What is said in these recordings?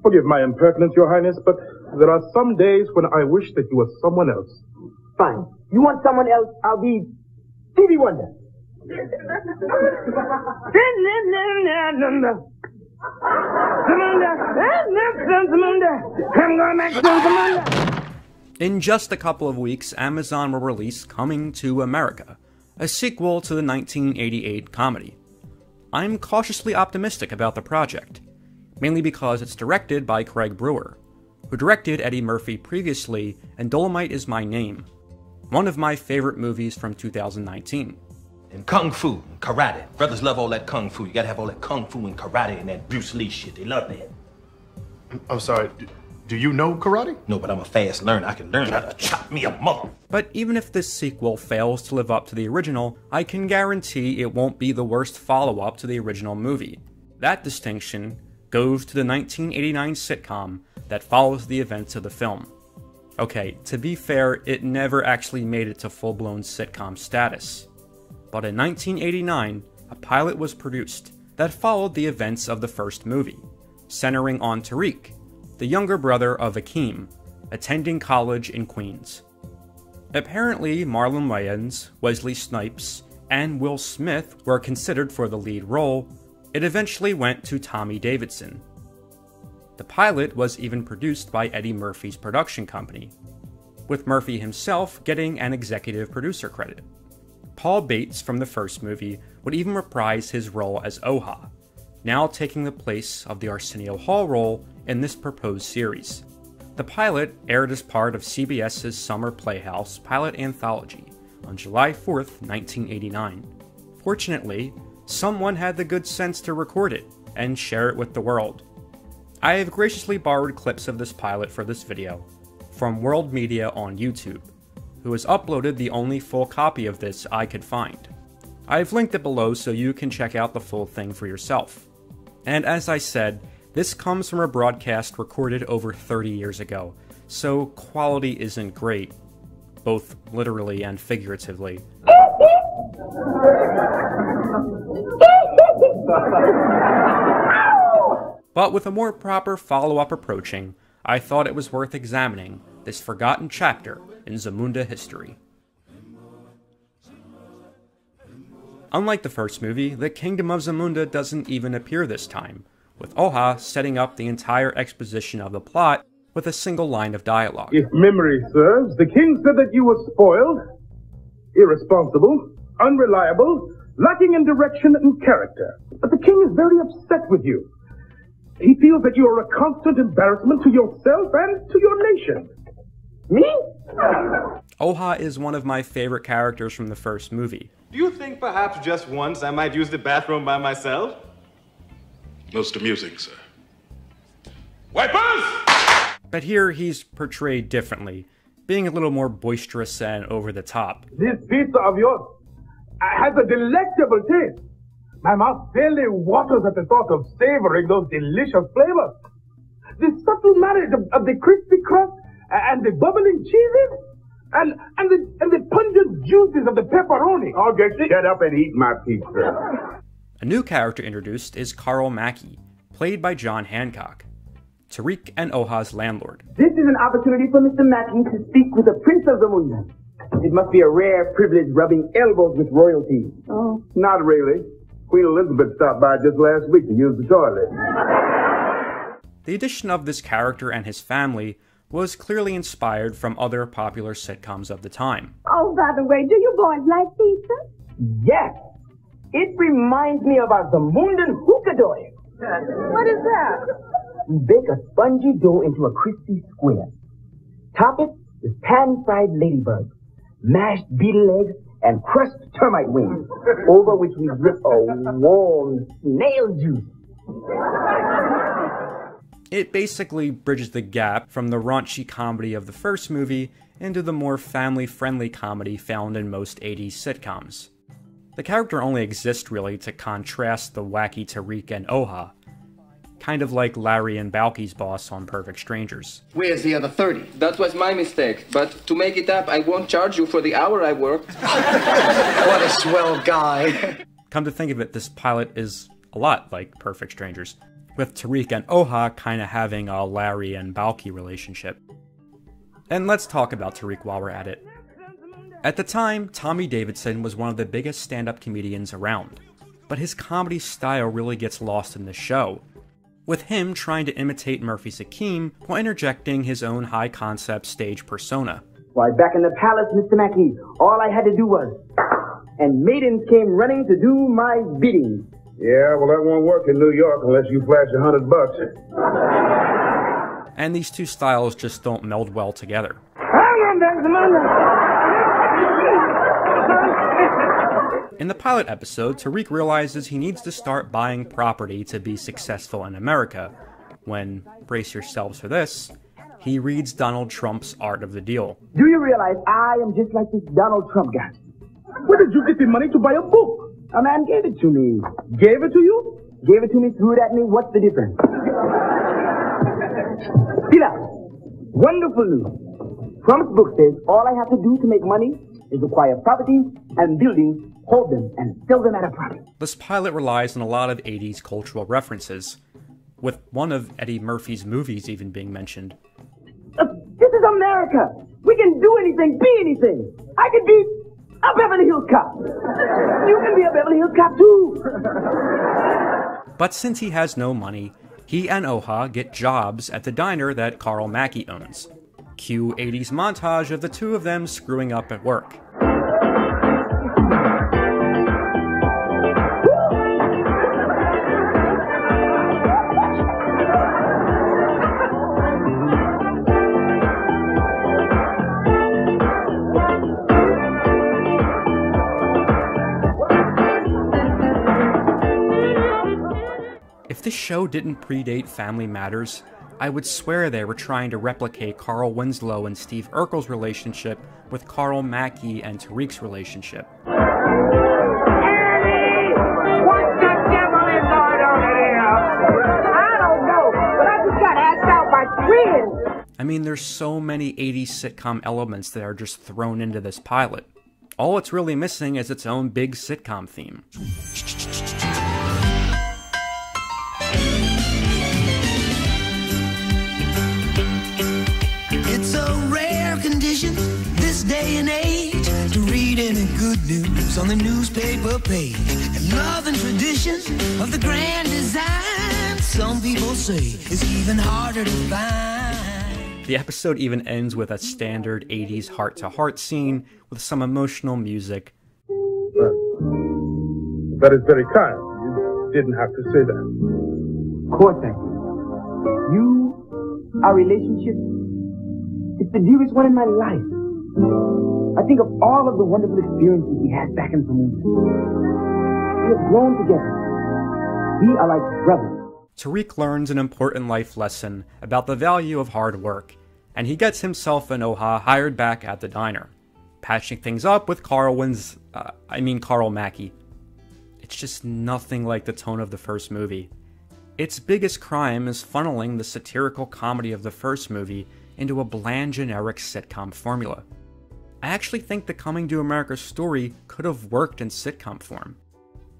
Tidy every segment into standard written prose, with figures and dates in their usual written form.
Forgive my impertinence, Your Highness, but there are some days when I wish that you were someone else. Fine. You want someone else? I'll be Stevie Wonder. In just a couple of weeks, Amazon will release Coming to America, a sequel to the 1988 comedy. I'm cautiously optimistic about the project, mainly because it's directed by Craig Brewer, who directed Eddie Murphy previously and Dolomite Is My Name, one of my favorite movies from 2019. And kung fu, karate. Brothers love all that kung fu. You gotta have all that kung fu and karate and that Bruce Lee shit. They love that. I'm sorry, do you know karate? No, but I'm a fast learner. I can learn how to chop me a mother. But even if this sequel fails to live up to the original, I can guarantee it won't be the worst follow-up to the original movie. That distinction goes to the 1989 sitcom that follows the events of the film. Okay, to be fair, it never actually made it to full-blown sitcom status. But in 1989, a pilot was produced that followed the events of the first movie, centering on Tariq, the younger brother of Akeem, attending college in Queens. Apparently, Marlon Wayans, Wesley Snipes, and Will Smith were considered for the lead role. It eventually went to Tommy Davidson. The pilot was even produced by Eddie Murphy's production company, with Murphy himself getting an executive producer credit. Paul Bates from the first movie would even reprise his role as Oha, now taking the place of the Arsenio Hall role in this proposed series. The pilot aired as part of CBS's Summer Playhouse pilot anthology on July 4th, 1989. Fortunately, someone had the good sense to record it and share it with the world. I have graciously borrowed clips of this pilot for this video from World Media on YouTube, who has uploaded the only full copy of this I could find. I've linked it below so you can check out the full thing for yourself. And as I said, this comes from a broadcast recorded over 30 years ago, so quality isn't great, both literally and figuratively. But with a more proper follow-up approaching, I thought it was worth examining this forgotten chapter in Zamunda history. Unlike the first movie, the Kingdom of Zamunda doesn't even appear this time, with Oha setting up the entire exposition of the plot with a single line of dialogue. If memory serves, the king said that you were spoiled, irresponsible, unreliable, lacking in direction and character. But the king is very upset with you. He feels that you are a constant embarrassment to yourself and to your nation. Me? Oha is one of my favorite characters from the first movie. Do you think perhaps just once I might use the bathroom by myself? Most amusing, sir. Wipers! But here he's portrayed differently, being a little more boisterous and over the top. This pizza of yours has a delectable taste. My mouth fairly waters at the thought of savoring those delicious flavors. The subtle marriage of the crispy crust and the bubbling cheeses and the pungent juices of the pepperoni. I'll just shut up and eat my pizza. A new character introduced is Carl Mackey, played by John Hancock, Tariq and Oha's landlord. This is an opportunity for Mr. Mackey to speak with the Prince of Zamunda. It must be a rare privilege rubbing elbows with royalty. Oh, not really. Queen Elizabeth stopped by just last week to use the toilet. The addition of this character and his family was clearly inspired from other popular sitcoms of the time. Oh, by the way, do you boys like pizza? Yes. It reminds me of our Zamundan hookah-doy. What is that? You bake a spongy dough into a crispy square. Top it with pan-fried ladybugs, mashed beetle eggs, and crushed termite wings, over which we drip a warm snail juice. It basically bridges the gap from the raunchy comedy of the first movie into the more family-friendly comedy found in most 80s sitcoms. The character only exists really to contrast the wacky Tariq and Oha, kind of like Larry and Balky's boss on Perfect Strangers. Where's the other 30? That was my mistake, but to make it up, I won't charge you for the hour I worked. What a swell guy. Come to think of it, this pilot is a lot like Perfect Strangers, with Tariq and Oha kinda having a Larry and Balki relationship. And let's talk about Tariq while we're at it. At the time, Tommy Davidson was one of the biggest stand-up comedians around, but his comedy style really gets lost in the show, with him trying to imitate Murphy's Akeem while interjecting his own high-concept stage persona. Why, back in the palace, Mr. Mackey, all I had to do was, and maidens came running to do my bidding. Yeah, well, that won't work in New York unless you flash $100. And these two styles just don't meld well together. In the pilot episode, Tariq realizes he needs to start buying property to be successful in America, when, brace yourselves for this, he reads Donald Trump's Art of the Deal. Do you realize I am just like this Donald Trump guy? Where did you get the money to buy a book? A man gave it to me. Gave it to you? Gave it to me, threw it at me, what's the difference? Peter, wonderful news. Trump's book says all I have to do to make money is acquire property and buildings, hold them, and sell them at a profit. This pilot relies on a lot of 80s cultural references, with one of Eddie Murphy's movies even being mentioned. This is America. We can do anything, be anything. I could be a Beverly Hills Cop. You can be a Beverly Hills Cop too. But since he has no money, he and Oha get jobs at the diner that Carl Mackey owns. Cue 80s montage of the two of them screwing up at work. If this show didn't predate Family Matters, I would swear they were trying to replicate Carl Winslow and Steve Urkel's relationship with Carl Mackey and Tariq's relationship. Annie! What the devil is going on here? I don't know, but I just got asked out by twins. I mean, there's so many 80s sitcom elements that are just thrown into this pilot. All it's really missing is its own big sitcom theme. It's a rare condition this day and age to read any good news on the newspaper page. And love and tradition of the grand design, some people say, is even harder to find. The episode even ends with a standard 80s heart-to-heart scene with some emotional music. That is very kind. You didn't have to say that. Of course I do. You, our relationship, it's the dearest one in my life. I think of all of the wonderful experiences we had back in Zamunda. We have grown together. We are like brothers. Tariq learns an important life lesson about the value of hard work, and he gets himself and Oha hired back at the diner, patching things up with Carl Mackey. It's just nothing like the tone of the first movie. Its biggest crime is funneling the satirical comedy of the first movie into a bland, generic sitcom formula. I actually think the Coming to America story could have worked in sitcom form,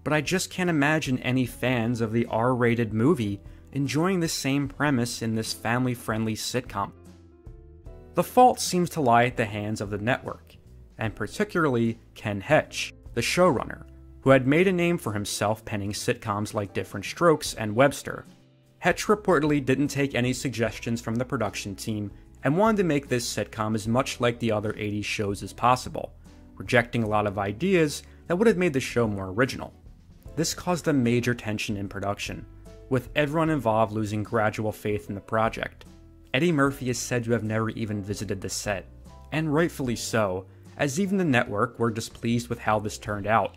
but I just can't imagine any fans of the R-rated movie enjoying the same premise in this family-friendly sitcom. The fault seems to lie at the hands of the network, and particularly Ken Hetch, the showrunner, who had made a name for himself penning sitcoms like Different Strokes and Webster. Hetch reportedly didn't take any suggestions from the production team and wanted to make this sitcom as much like the other 80s shows as possible, rejecting a lot of ideas that would have made the show more original. This caused a major tension in production, with everyone involved losing gradual faith in the project. Eddie Murphy is said to have never even visited the set, and rightfully so, as even the network were displeased with how this turned out.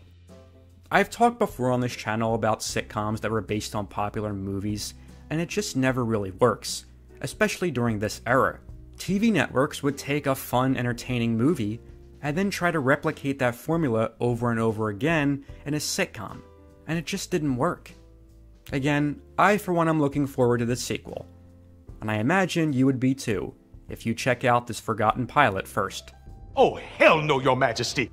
I've talked before on this channel about sitcoms that were based on popular movies, and it just never really works, especially during this era. TV networks would take a fun, entertaining movie, and then try to replicate that formula over and over again in a sitcom, and it just didn't work. Again, I for one am looking forward to the sequel, and I imagine you would be too, if you check out this forgotten pilot first. Oh, hell no, Your Majesty!